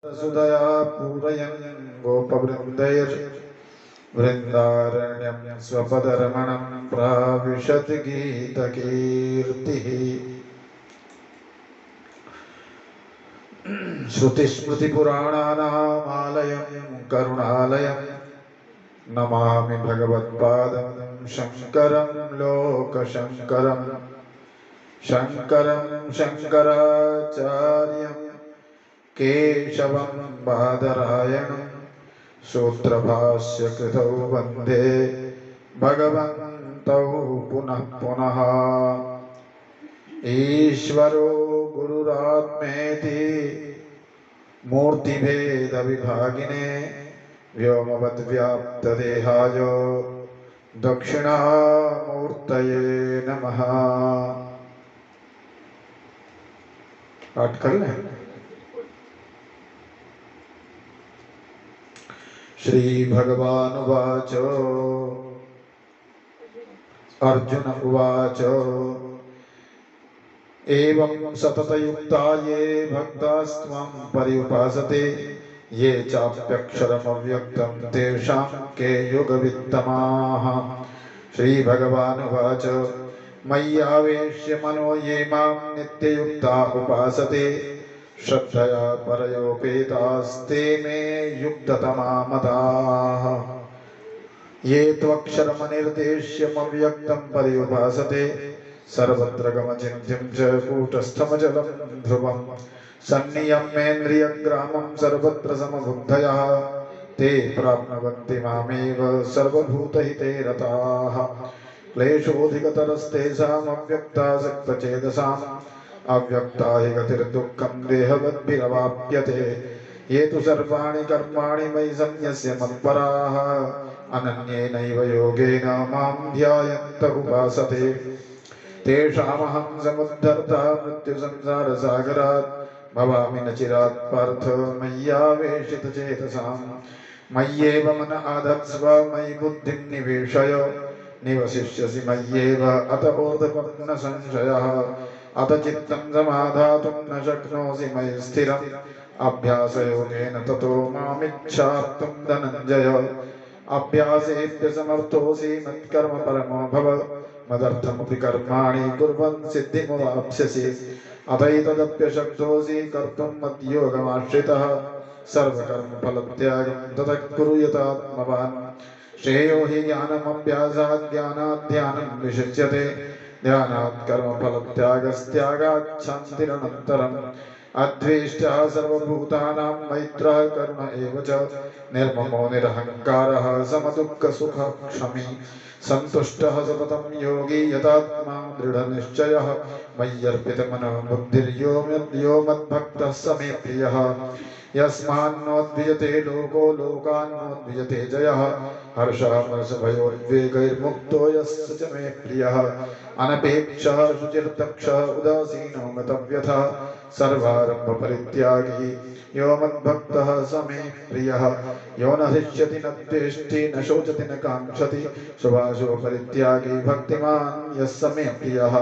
सुदया पूरयन् गोपवृन्दैर्वृन्दारण्यं स्वपदरमणं प्राविशत् गीतकीर्तिः। श्रुतिस्मृतिपुराणानामालयं करुणालयं नमामि भगवत्पादं शङ्करं लोकशङ्करं। शङ्करं शङ्कराचार्यं केशवं बादरायणं सूत्रभाष्यकृतौ वन्दे भगवन्तौ पुनः पुनः। ईश्वरो गुरुरात्मेति मूर्तिभेदविभागिने व्योमवद्व्याप्तदेहाय दक्षिणामूर्तये नमः। पाठ कर लें। श्री भगवानुवाच अर्जुन उवाच एवं सततयुक्ता ये भक्तास्त्वं पर्युपासते ये चाप्यक्षरमव्यक्तं तेषां के योगवित्तमाः। श्री भगवानुवाच मय्यावेश्य मनो ये मां नित्ययुक्ता उपासते श्रद्धया परयोपेतास्ते मे युक्ततमा मताः। ये त्वक्षरमनिर्देश्यमव्यक्तं पर्युपासते सर्वत्र गमचिन्त्यं च कूटस्थमचलं ध्रुवं सन्नियम्येन्द्रियग्रामं सर्वत्र समबुद्धयः ते प्राप्नुवन्ति मामेव सर्वभूतहिते रताः। क्लेशोऽधिकतरस्तेषामव्यक्तासक्तचेतसाम् अव्यक्ता हि गतिर्दुःखं देहवद्भिरवाप्यते। ये तु सर्वाणि कर्माणि मयि सन्न्यस्य मत्पराः अनन्येनैव योगेन मां ध्यायन्त उपासते तेषामहं समुद्धर्ता मृत्युसंसारसागरात् भवामि न चिरात् पार्थ मय्यावेशितचेतसाम्। मय्येव मन आधत्स्व मयि बुद्धिं निवेशय निवसिष्यसि मय्येव अत ऊर्ध्वं संशयः। अत चित्तं समाधातुं न शक्नोषि मयि स्थिरम् अभ्यासयोगेन ततो मामिच्छाप्तुं धनञ्जय। अभ्यासेऽप्यसमर्थोऽसि मत्कर्म परमो भव मदर्थमपि कर्माणि कुर्वन् सिद्धिमवाप्स्यसि। अतैतदप्यशक्तोऽसि कर्तुं मद्योगमाश्रितः सर्वकर्मफलत्यागं ततः कुरु यतात्मवान्। श्रेयो हि ज्ञानमभ्यासात् ज्ञानात् ध्यानं विशिच्यते ध्यानात् कर्मफलत्यागस्त्यागात् शान्तिरनन्तरम्। अद्वेष्टा सर्वभूतानां मैत्रः करुण एव च निर्ममो निरहङ्कारः समदुःखसुखक्षमी सन्तुष्टः सततं योगी यतात्मा दृढनिश्चयः। मय्यर्पितमनो बुद्धिर्यो मद्भक्तः स मे प्रियः। यस्मान्नोद्विजते लोको लोकान्नोद्विजते जयः हर्षामर्षभयोद्वेगैर्मुक्तो यस्य च मे प्रियः। अनपेक्षः शुचिर्दक्षः उदासीनो गतव्यथः सर्वारम्भपरित्यागी यो मद्भक्तः स मे प्रियः। यो न हृष्यति न द्वेष्टि न शोचति न काङ्क्षति शुभाशुभ परित्यागी भक्तिमान् यः स मे प्रियः।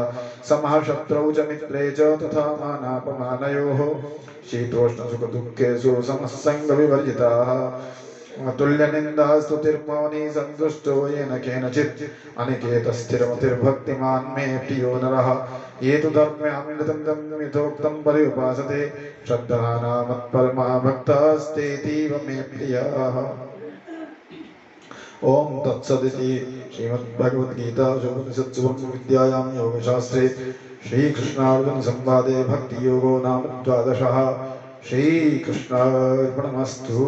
समः शत्रौ च मित्रे च तथा मानापमानयोः शीतोष्णसुखदुःखेषु समः सङ्गविवर्जिताः। तुल्यनिन्दास्तुतिर्मौनी सन्तुष्टो येन केनचित् अनिकेतस्थिरमतिर्भक्तिमान् मे प्रियो नरः। ये तु धर्म्यामृतं तं यथोक्तं पर्युपासते श्रद्धाना मत्परमा भक्तास्तेतीव मे प्रियाः। ओम तत्सदिति श्रीमद्भगवद्गीतासु उपनिषत्सु ब्रह्मविद्यायां योगशास्त्रे श्रीकृष्णार्जुन संवादे भक्तियोगो नाम 12। श्रीकृष्णार्पणमस्तु।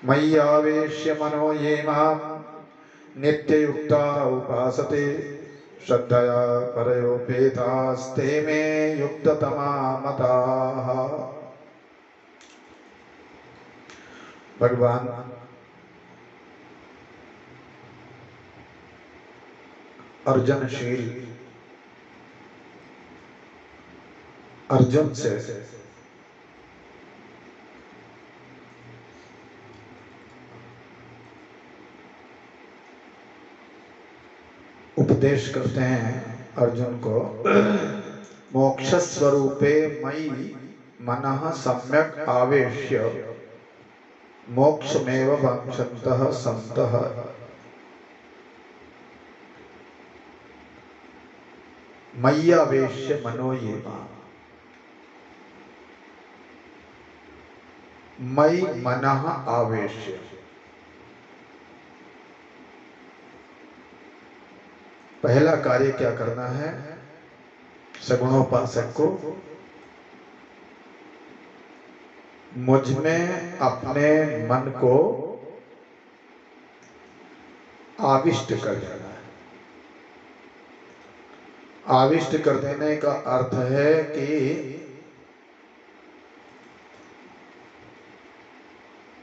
मय्यावेश्य मनो ये मां नित्ययुक्ता उपासते श्रद्धया परयोपेतास्ते मे युक्ततमा मताः। भगवान अर्जनशील अर्जुन से उपदेश करते हैं अर्जुन को। मोक्ष स्वरूपे मयि मनः सम्यक् आवेश्य मोक्षमेव वाञ्छन्तः सन्तः मय्यावेश्य मनो ये माम्। मयि मनः आवेश्य, पहला कार्य क्या करना है? सगुणोपासक को मुझ में अपने मन को आविष्ट कर देना है। आविष्ट कर देने का अर्थ है कि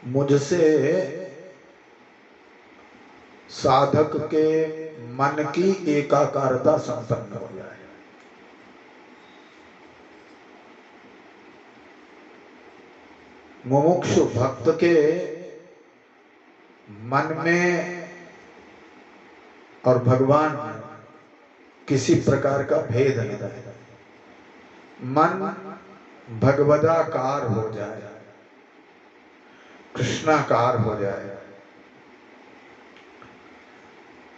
मुझसे साधक के मन की एकाकारता संपन्न हो जाए। मुमुक्षु भक्त के मन में और भगवान में किसी प्रकार का भेद नहीं रहे। मन भगवदाकार हो जाए, कृष्णाकार हो जाए।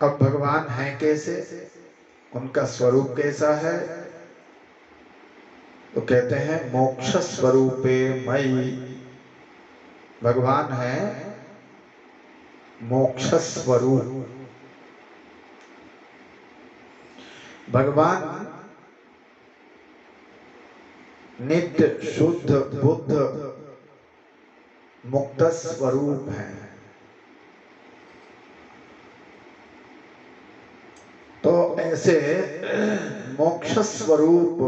अब भगवान हैं कैसे, उनका स्वरूप कैसा है? तो कहते हैं मोक्ष स्वरूपे मयि। भगवान है मोक्ष स्वरूप। भगवान नित्य शुद्ध बुद्ध मुक्त स्वरूप है। तो ऐसे मोक्ष स्वरूप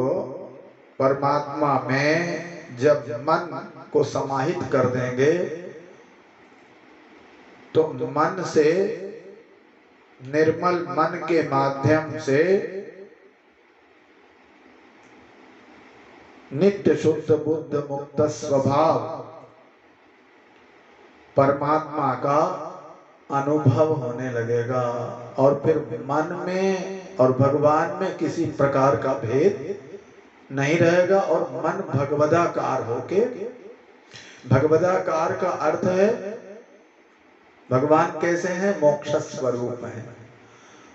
परमात्मा में जब मन को समाहित कर देंगे तो मन से, निर्मल मन के माध्यम से नित्य शुद्ध बुद्ध मुक्त स्वभाव परमात्मा का अनुभव होने लगेगा। और फिर मन में और भगवान में किसी प्रकार का भेद नहीं रहेगा और मन भगवदाकार होके, भगवदाकार का अर्थ है भगवान कैसे हैं? मोक्ष स्वरूप है।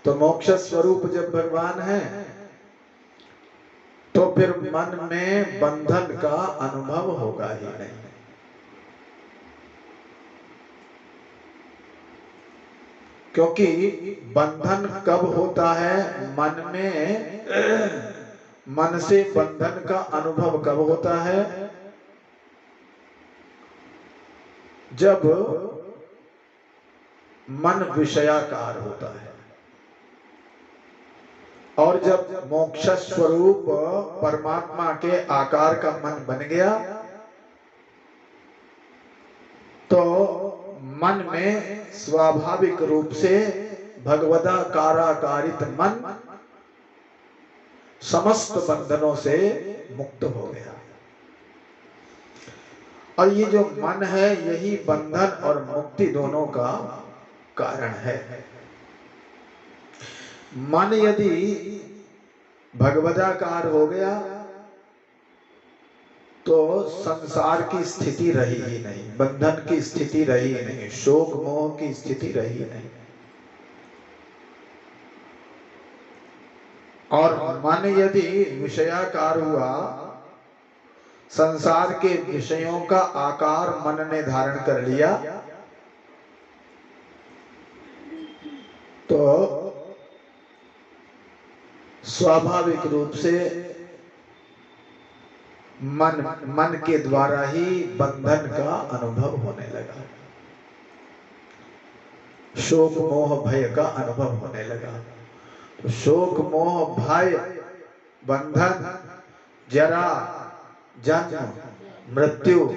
तो मोक्ष स्वरूप जब भगवान है तो फिर मन में बंधन का अनुभव होगा ही नहीं। क्योंकि बंधन कब होता है? मन में, मन से बंधन का अनुभव कब होता है? जब मन विषयाकार होता है। और जब मोक्ष स्वरूप परमात्मा के आकार का मन बन गया तो मन में स्वाभाविक रूप से भगवदाकाराकारित मन समस्त बंधनों से मुक्त हो गया। और ये जो मन है यही बंधन और मुक्ति दोनों का कारण है। मन यदि भगवदाकार हो गया तो संसार की स्थिति रही ही नहीं, बंधन की स्थिति रही ही नहीं, शोक मोह की स्थिति रही ही नहीं। और मन यदि विषयाकार हुआ, संसार के विषयों का आकार मन ने धारण कर लिया तो स्वाभाविक रूप से मन के द्वारा ही बंधन का अनुभव होने लगा, शोक मोह भय का अनुभव होने लगा। तो शोक मोह भय, बंधन, जरा, जन्म, मृत्यु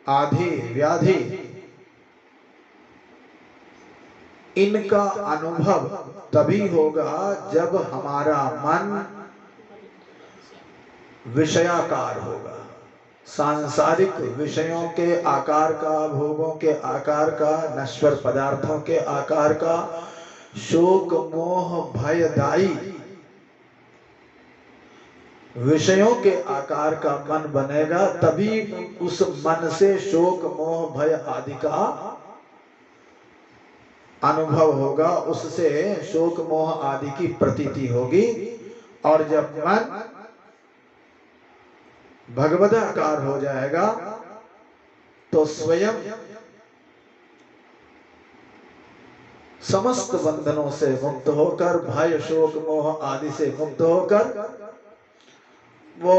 आदि व्याधि, इनका अनुभव तभी होगा जब हमारा मन विषयाकार होगा। सांसारिक विषयों के आकार का, भोगों के आकार का, नश्वर पदार्थों के आकार का, शोक मोह भयदायी विषयों के आकार का मन बनेगा, तभी उस मन से शोक मोह भय आदि का अनुभव होगा, उससे शोक मोह आदि की प्रतीति होगी। और जब मन भगवदाकार हो जाएगा तो स्वयं समस्त बंधनों से मुक्त होकर, भय शोक मोह आदि से मुक्त होकर वो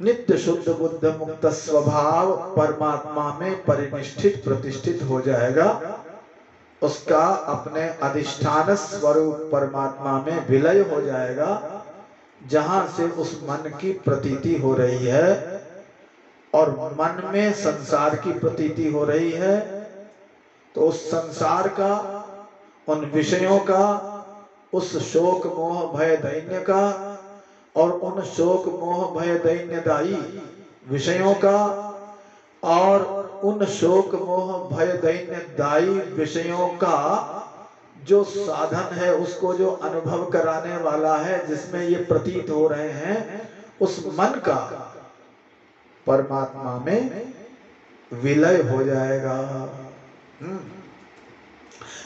नित्य शुद्ध बुद्ध मुक्त स्वभाव परमात्मा में परिनिष्ठित प्रतिष्ठित हो जाएगा। उसका अपने अधिष्ठान स्वरूप परमात्मा में विलय हो जाएगा, जहां से उस मन की प्रतीति हो रही है और मन में संसार की प्रतीति हो रही है। तो उस संसार का, उन विषयों का, उस शोक मोह भय दैन्य का और उन शोक मोह भय दैन्यदायी विषयों का और उन शोक मोह भय दैन्यदायी विषयों का जो साधन है, उसको जो अनुभव कराने वाला है, जिसमें ये प्रतीत हो रहे हैं, उस मन का परमात्मा में विलय हो जाएगा।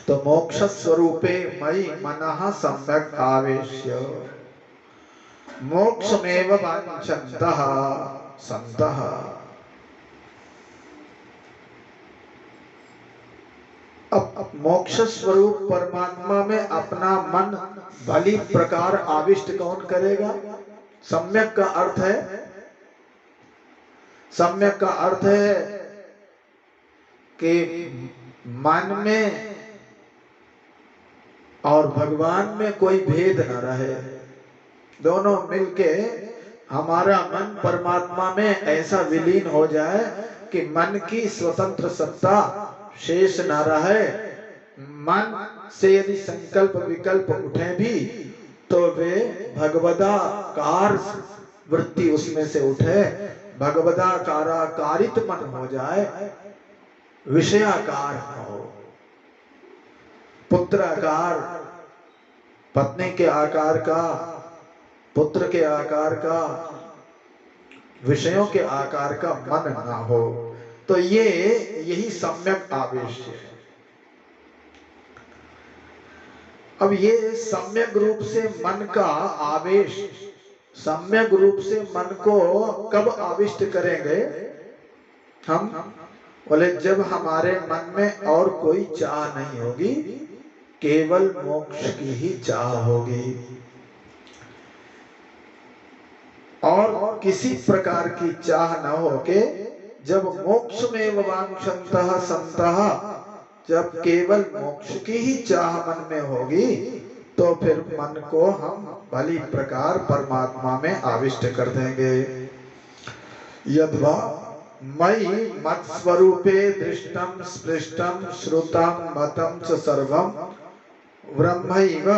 तो मोक्ष स्वरूपे मयि मनः सम्यक् आवेश्य मोक्षमेव वाञ्छन्तः सन्तः। अब मोक्ष स्वरूप परमात्मा में अपना मन भली प्रकार आविष्ट कौन करेगा? सम्यक का अर्थ है, सम्यक का अर्थ है कि मन में और भगवान में कोई भेद न रहे, दोनों मिलके हमारा मन परमात्मा में ऐसा विलीन हो जाए कि मन की स्वतंत्र सत्ता शेष न रहे। मन से यदि संकल्प विकल्प उठे भी तो वे भगवदाकार वृत्ति उसमें से उठे, भगवदाकारित मन हो जाए, विषयाकार हो। पुत्राकार, पत्नी के आकार का, पुत्र के आकार का, विषयों के आकार का मन ना हो। तो यही सम्यक आवेश है। अब ये सम्यक रूप से मन का आवेश, सम्यक रूप से मन को कब आविष्ट करेंगे हम? बोले जब हमारे मन में और कोई चाह नहीं होगी, केवल मोक्ष की ही चाह होगी और किसी प्रकार की चाह न होके जब मोक्ष में वांछन्तः सन्तः, जब केवल मोक्ष की ही चाह मन में होगी तो फिर मन को हम भली प्रकार परमात्मा में आविष्ट कर देंगे। यद्वा मयि मत्स्वरूपे दृष्टं स्पृष्टं श्रुतं मतं च सर्वं ब्रह्मैव।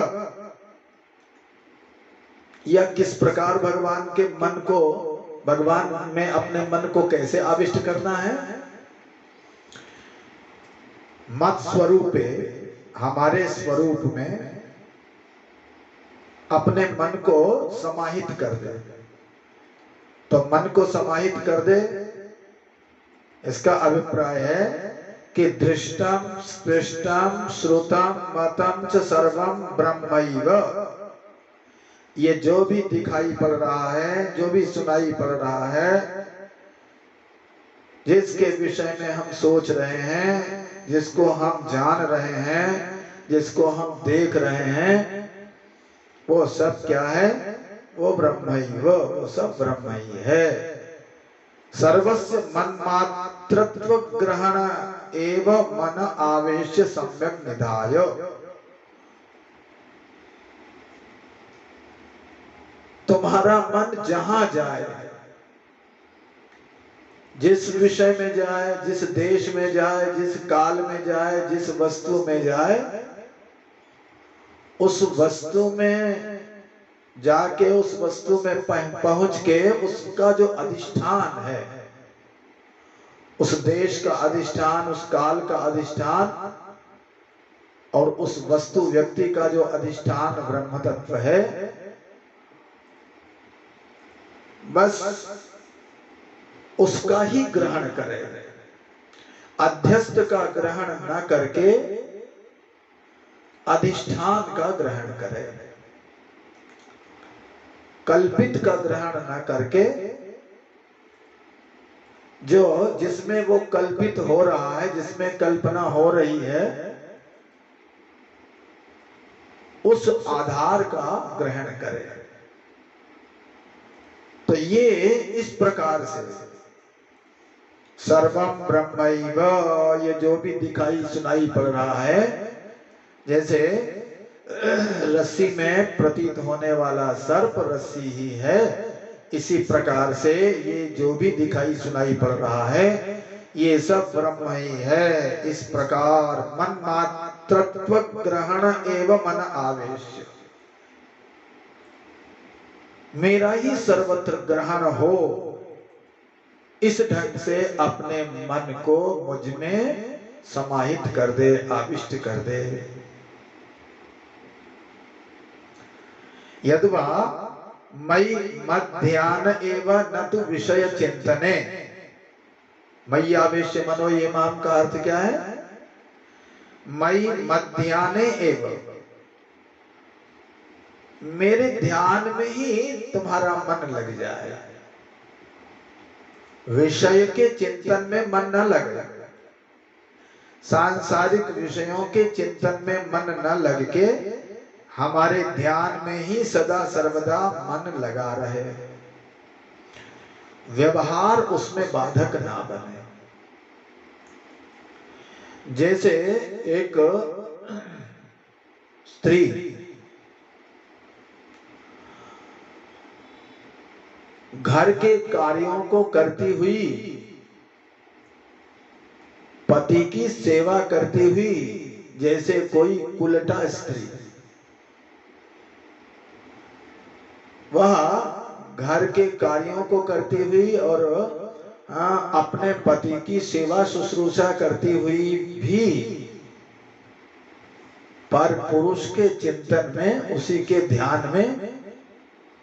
यह किस प्रकार भगवान के मन को, भगवान में अपने मन को कैसे आविष्ट करना है? मत स्वरूपे, हमारे स्वरूप में अपने मन को समाहित कर दे। तो मन को समाहित कर दे, इसका अभिप्राय है कि दृष्टम स्पृष्टम श्रुतम मतम च सर्वम ब्रह्मैव। ये जो भी दिखाई पड़ रहा है, जो भी सुनाई पड़ रहा है, जिसके विषय में हम सोच रहे हैं, जिसको हम जान रहे हैं, जिसको हम देख रहे हैं, वो सब क्या है? वो ब्रह्म ही, वो सब ब्रह्म ही है। सर्वस्य मन्मात्रत्व ग्रहण एव मन आवेश सम्यक निधाय। तुम्हारा मन जहां जाए, जिस विषय में जाए, जिस देश में जाए, जिस काल में जाए, जिस वस्तु में जाए, उस वस्तु में जाके, उस वस्तु में पहुंच के उसका जो अधिष्ठान है, उस देश का अधिष्ठान, उस काल का अधिष्ठान और उस वस्तु व्यक्ति का जो अधिष्ठान ब्रह्म तत्व है, बस उसका ही ग्रहण करे, अध्यस्त का ग्रहण न करके अधिष्ठान का ग्रहण करे, कल्पित का ग्रहण न करके जो जिसमें वो कल्पित हो रहा है, जिसमें कल्पना हो रही है, उस आधार का ग्रहण करे। तो ये इस प्रकार से सर्वम ब्रह्मैव, ये जो भी दिखाई सुनाई पड़ रहा है, जैसे रस्सी में प्रतीत होने वाला सर्प रस्सी ही है, इसी प्रकार से ये जो भी दिखाई सुनाई पड़ रहा है ये सब ब्रह्म ही है। इस प्रकार मन मात्रत्व ग्रहण एवं मन आवेश, मेरा ही सर्वत्र ग्रहण हो, इस ढंग से अपने मन को मुझ में समाहित कर दे, आविष्ट कर दे। यद्वा मयि मध्यान एवं न तो विषय चिंतने, मयि आवेश्य मनो ये माम का अर्थ क्या है? मयि मध्याने एवं, मेरे ध्यान में ही तुम्हारा मन लग जाए, विषय के चिंतन में मन न लगे, सांसारिक विषयों के चिंतन में मन न लग के हमारे ध्यान में ही सदा सर्वदा मन लगा रहे, व्यवहार उसमें बाधक ना बने। जैसे एक स्त्री घर के कार्यों को करती हुई, पति की सेवा करती हुई, जैसे कोई कुलटा स्त्री, वह घर के कार्यों को करती हुई और अपने पति की सेवा शुश्रूषा करती हुई भी पर पुरुष के चिंतन में, उसी के ध्यान में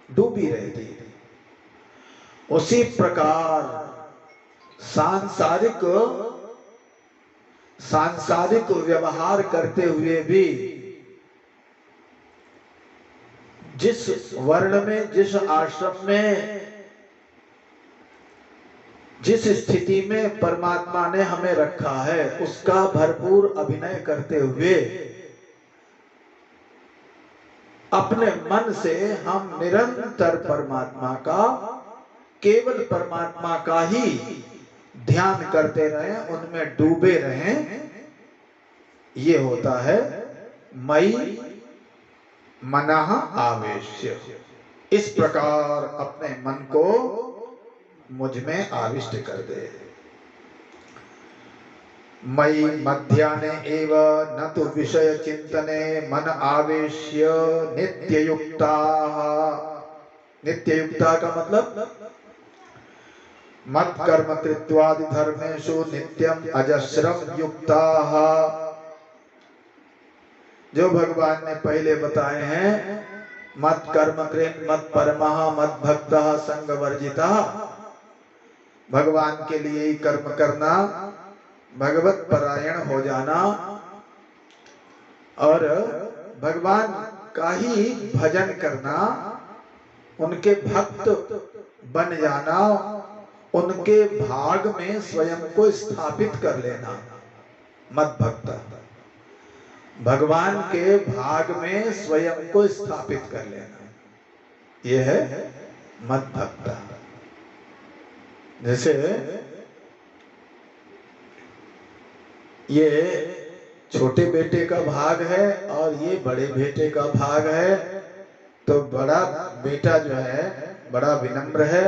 डूबी रहती है। उसी प्रकार सांसारिक व्यवहार करते हुए भी जिस वर्ण में, जिस आश्रम में, जिस स्थिति में परमात्मा ने हमें रखा है, उसका भरपूर अभिनय करते हुए अपने मन से हम निरंतर परमात्मा का, केवल परमात्मा का ही ध्यान करते रहें, उनमें डूबे रहें, ये होता है मयि मनः आवेश्य। इस प्रकार अपने मन को मुझ में आविष्ट कर दे। मयि मध्याह्ने एव न तो विषय चिंतने मन आवेश्य नित्ययुक्ता। नित्ययुक्ता का मतलब मत कर्म कृत्वादि धर्मेषु नित्यम अजस्रम युक्ता। जो भगवान ने पहले बताए हैं, मत कर्म कृत मत परमः मत भक्तः संग वर्जितः, भगवान के लिए ही कर्म करना, भगवत परायण हो जाना और भगवान का ही भजन करना, उनके भक्त बन जाना, उनके भाग में स्वयं को स्थापित कर लेना, मत भक्त, भगवान के भाग में स्वयं को स्थापित कर लेना, यह है मत भक्त। जैसे ये छोटे बेटे का भाग है और ये बड़े बेटे का भाग है, तो बड़ा बेटा जो है बड़ा विनम्र है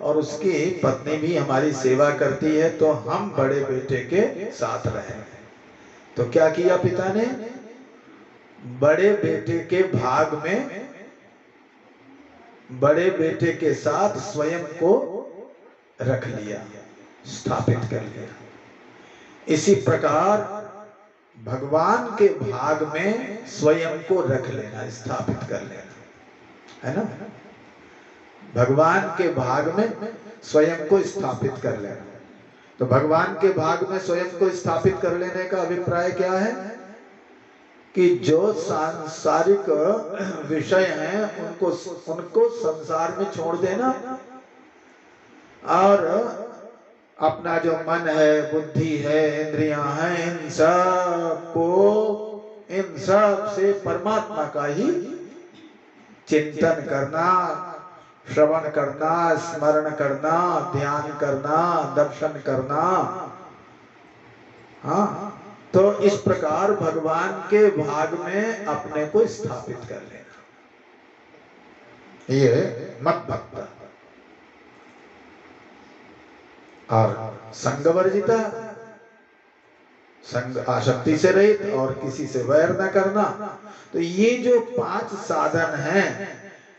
और उसकी पत्नी भी हमारी सेवा करती है, तो हम बड़े बेटे के साथ रहे। तो क्या किया पिता ने? बड़े बेटे के भाग में बड़े बेटे के साथ स्वयं को रख लिया, स्थापित कर लिया। इसी प्रकार भगवान के भाग में स्वयं को रख लेना, स्थापित कर लेना, है ना? भगवान के भाग में स्वयं को स्थापित कर लेना। तो भगवान के भाग में स्वयं को स्थापित कर लेने का अभिप्राय क्या है कि जो सांसारिक विषय हैं उनको संसार में छोड़ देना और अपना जो मन है, बुद्धि है, इंद्रियां हैं, इन सब से परमात्मा का ही चिंतन करना, श्रवण करना, स्मरण करना, ध्यान करना, दर्शन करना। हाँ, तो इस प्रकार भगवान के भाग में अपने को स्थापित कर लेना, ये मत भक्ता। और संगवर्जिता, संग आसक्ति से रहित और किसी से वैर न करना। तो ये जो 5 साधन हैं,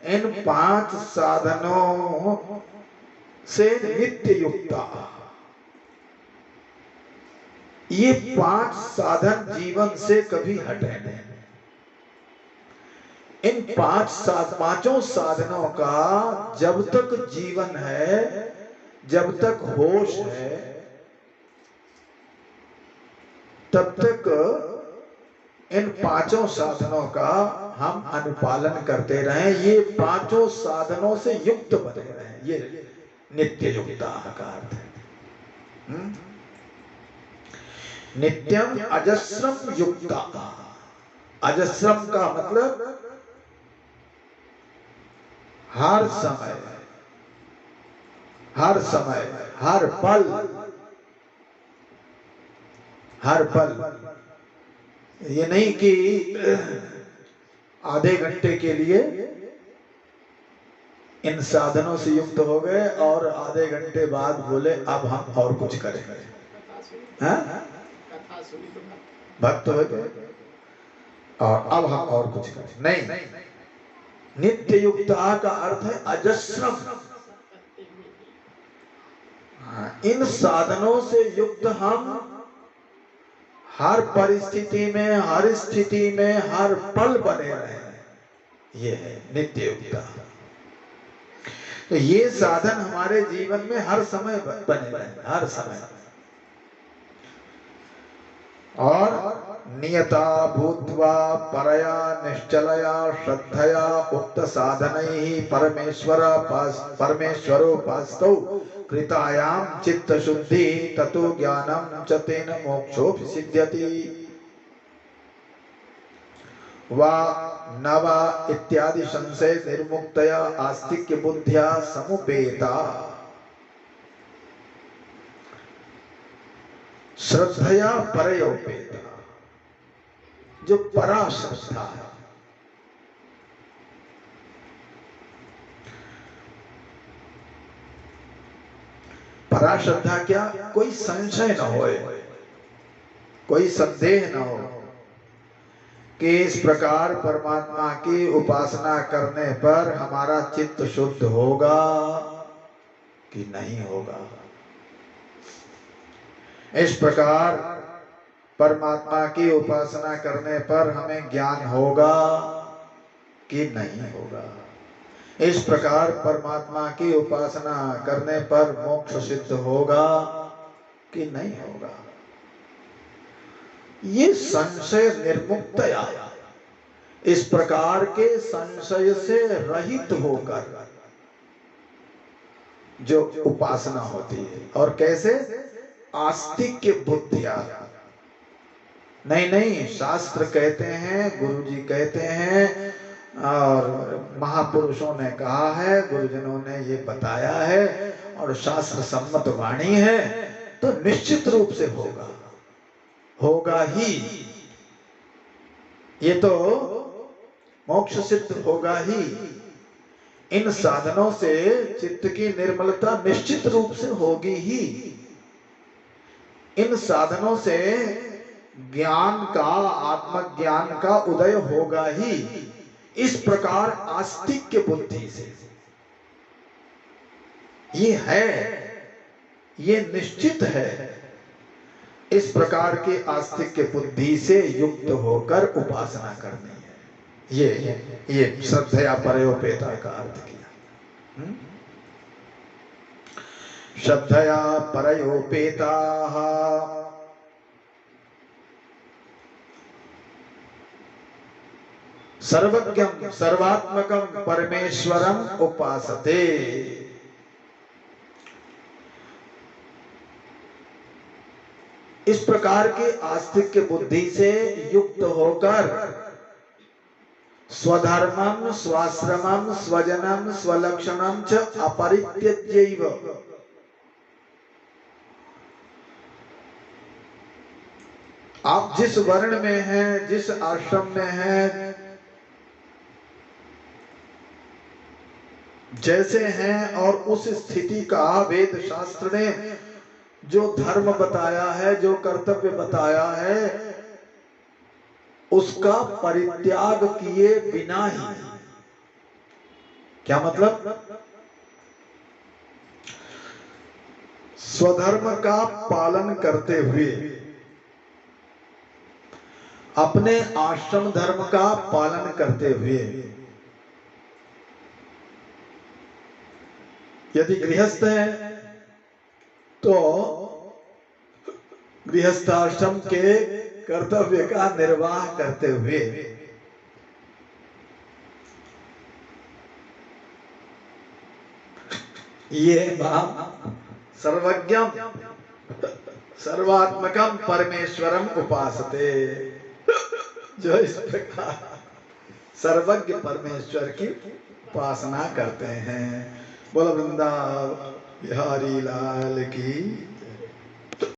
इन 5 साधनों से नित्य युक्ता, ये 5 साधन जीवन से कभी हटे नहीं। इन 5 साधनों का जब तक जीवन है, जब तक होश है, तब तक इन 5 साधनों का हम अनुपालन करते रहें, ये 5 साधनों से युक्त बने रहें, ये नित्य युक्ता का अर्थ है। नित्यम अजस्रम युक्ता। अजस्रम का मतलब हर समय, हर समय, हर पल, हर पल। ये नहीं कि आधे घंटे के लिए इन साधनों से युक्त हो गए और आधे घंटे बाद बोले अब हम और कुछ करेंगे। हाँ? भक्त हो गए और अब हम और कुछ करें नहीं। नित्य युक्ता का अर्थ है अजस्रम। इन साधनों से युक्त हम हर परिस्थिति में, हर स्थिति में, हर पल बने रहे, ये है नित्य युक्ता। तो ये साधन हमारे जीवन में हर समय बने रहे, हर समय। और नियता भूत्वा परया निश्चलया श्रद्धया उक्त साधनैः परमेश्वरोपास्तौ कृतायां चित्त शुद्धि ततो ज्ञानं च तेन मोक्षोऽपि सिद्ध्यति। वा नवा इत्यादि संशय निर्मुक्तया आस्तिक्य बुद्ध्या समुपेता श्रद्धया परयोपेता। जो परा श्रद्धा है, परा श्रद्धा क्या? कोई संशय न होए, कोई संदेह न हो कि इस प्रकार परमात्मा की उपासना करने पर हमारा चित्त शुद्ध होगा कि नहीं होगा। इस प्रकार परमात्मा की उपासना करने पर हमें ज्ञान होगा कि नहीं होगा। इस प्रकार परमात्मा की उपासना करने पर मोक्ष सिद्ध होगा कि नहीं होगा। ये संशय निर्मुक्तया, इस प्रकार के संशय से रहित होकर जो उपासना होती है। और कैसे? आस्तिक्य बुद्धिया। नहीं, शास्त्र कहते हैं, गुरु जी कहते हैं और महापुरुषों ने कहा है, गुरुजनों ने ये बताया है और शास्त्र सम्मत वाणी है, तो निश्चित रूप से होगा, होगा ही। ये तो मोक्ष सिद्ध होगा ही। इन साधनों से चित्त की निर्मलता निश्चित रूप से होगी ही। इन साधनों से ज्ञान का, आत्मज्ञान का उदय होगा ही। इस प्रकार आस्तिक्य बुद्धि से ये है, ये निश्चित है। इस प्रकार की आस्तिक्य बुद्धि से युक्त होकर उपासना करनी है। ये श्रद्धया परयोपेता का अर्थ किया। श्रद्धया परयोपेताः सर्वज्ञं सर्वात्मकं परमेश्वरं उपासते। इस प्रकार के आस्तिक बुद्धि से युक्त होकर स्वधर्मं स्वाश्रमं स्वजनम स्वलक्षणं च अपरित्यज्यैव, आप जिस वर्ण में हैं, जिस आश्रम में हैं, जैसे हैं, और उस स्थिति का वेद शास्त्र ने जो धर्म बताया है, जो कर्तव्य बताया है, उसका परित्याग किए बिना ही, क्या मतलब, स्वधर्म का पालन करते हुए, अपने आश्रम धर्म का पालन करते हुए, यदि गृहस्थ है तो गृहस्थाश्रम के कर्तव्य का निर्वाह करते हुए, ये भाव सर्वज्ञम सर्वात्मकम परमेश्वरम उपासते, जो इस प्रकार सर्वज्ञ परमेश्वर की उपासना करते हैं। बोलो वृंदावन बिहारी लाल की।